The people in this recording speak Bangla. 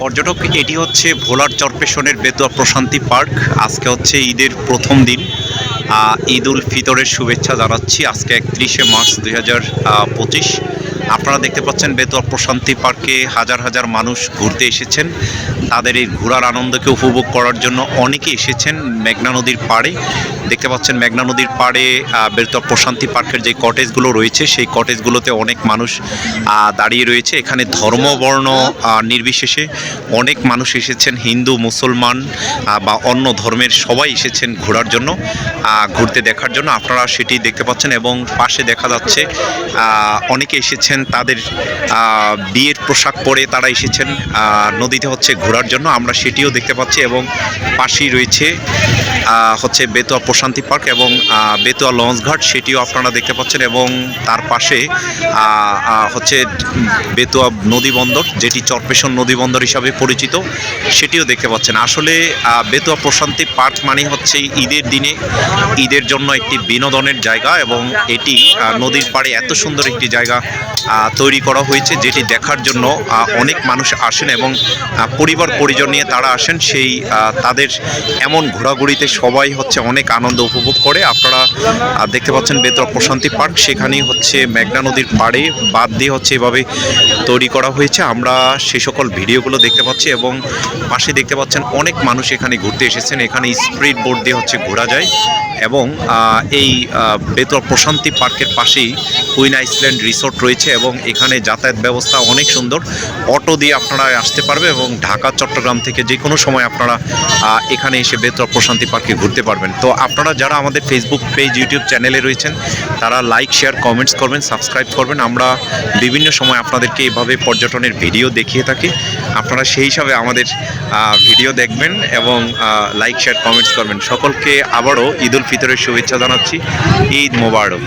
পর্যটক এটি হচ্ছে ভোলার চরপেশনের বেতুয়া প্রশান্তি পার্ক। আজকে হচ্ছে ঈদের প্রথম দিন। ঈদ উল ফিতরের শুভেচ্ছা জানাচ্ছি। আজকে 31শে মার্চ 2025। আপনারা দেখতে পাচ্ছেন বেতুয়া প্রশান্তি পার্কে হাজার হাজার মানুষ ঘুরতে এসেছেন। তাদের এই ঘোরার আনন্দকে উপভোগ করার জন্য অনেকে এসেছেন মেঘনা নদীর পাড়ে। দেখতে পাচ্ছেন মেঘনা নদীর পাড়ে বেতুয়া প্রশান্তি পার্কের যে কটেজগুলো রয়েছে সেই কটেজগুলোতে অনেক মানুষ দাঁড়িয়ে রয়েছে। এখানে ধর্ম বর্ণ নির্বিশেষে অনেক মানুষ এসেছেন, হিন্দু মুসলমান বা অন্য ধর্মের সবাই এসেছেন ঘোরার জন্য, ঘুরতে দেখার জন্য। আপনারা সেটি দেখতে পাচ্ছেন এবং পাশে দেখা যাচ্ছে অনেকে এসেছেন তাদের বিয়ের পোশাক পরে তারা এসেছেন নদীতে হচ্ছে ঘোরার জন্য, আমরা সেটিও দেখতে পাচ্ছি। এবং পাশেই রয়েছে হচ্ছে বেতুয়া প্রশান্তি পার্ক এবং বেতুয়া লঞ্চঘাট, সেটিও আপনারা দেখতে পাচ্ছেন। এবং তার পাশে হচ্ছে বেতুয়া নদী বন্দর, যেটি চরপেশন নদী বন্দর হিসাবে পরিচিত, সেটিও দেখতে পাচ্ছেন। আসলে বেতুয়া প্রশান্তি পার্ক মানে হচ্ছে ঈদের দিনে ঈদের জন্য একটি বিনোদনের জায়গা এবং এটি নদীর পাড়ে এত সুন্দর একটি জায়গা তৈরি করা হয়েছে যেটি দেখার জন্য অনেক মানুষ আসেন এবং পরিবার পরিজন নিয়ে তারা আসেন। সেই তাদের এমন ঘোরাঘুরিতে সবাই হচ্ছে অনেক আনন্দ উপভোগ করে। আপনারা দেখতে পাচ্ছেন বেতুয়া প্রশান্তি পার্ক, সেখানেই হচ্ছে মেঘনা নদীর পাড়ে বাদ দিয়ে হচ্ছে এভাবে তৈরি করা হয়েছে। আমরা সে সকল ভিডিওগুলো দেখতে পাচ্ছি এবং পাশে দেখতে পাচ্ছেন অনেক মানুষ এখানে ঘুরতে এসেছেন। এখানে স্পিড বোট দিয়ে হচ্ছে ঘোরা যায় এবং এই বেতুয়া প্রশান্তি পার্কের পাশেই কুইন আইল্যান্ড রিসোর্ট রয়েছে এবং এখানে যাতায়াত ব্যবস্থা অনেক সুন্দর। অটো দিয়ে আপনারা আসতে পারবে এবং ঢাকা চট্টগ্রাম থেকে যে কোনো সময় আপনারা এখানে এসে বেতুয়া প্রশান্তি পার্কে ঘুরতে পারবেন। তো আপনারা যারা আমাদের ফেসবুক পেজ ইউটিউব চ্যানেলে রয়েছেন তারা লাইক শেয়ার কমেন্টস করবেন, সাবস্ক্রাইব করবেন। আমরা বিভিন্ন সময় আপনাদেরকে এভাবে পর্যটনের ভিডিও দেখিয়ে থাকি। আপনারা সেই হিসাবে আমাদের ভিডিও দেখবেন এবং লাইক শেয়ার কমেন্টস করবেন। সকলকে আবারও ঈদ উল ফিতরের শুভেচ্ছা জানাচ্ছি। ঈদ মোবারক।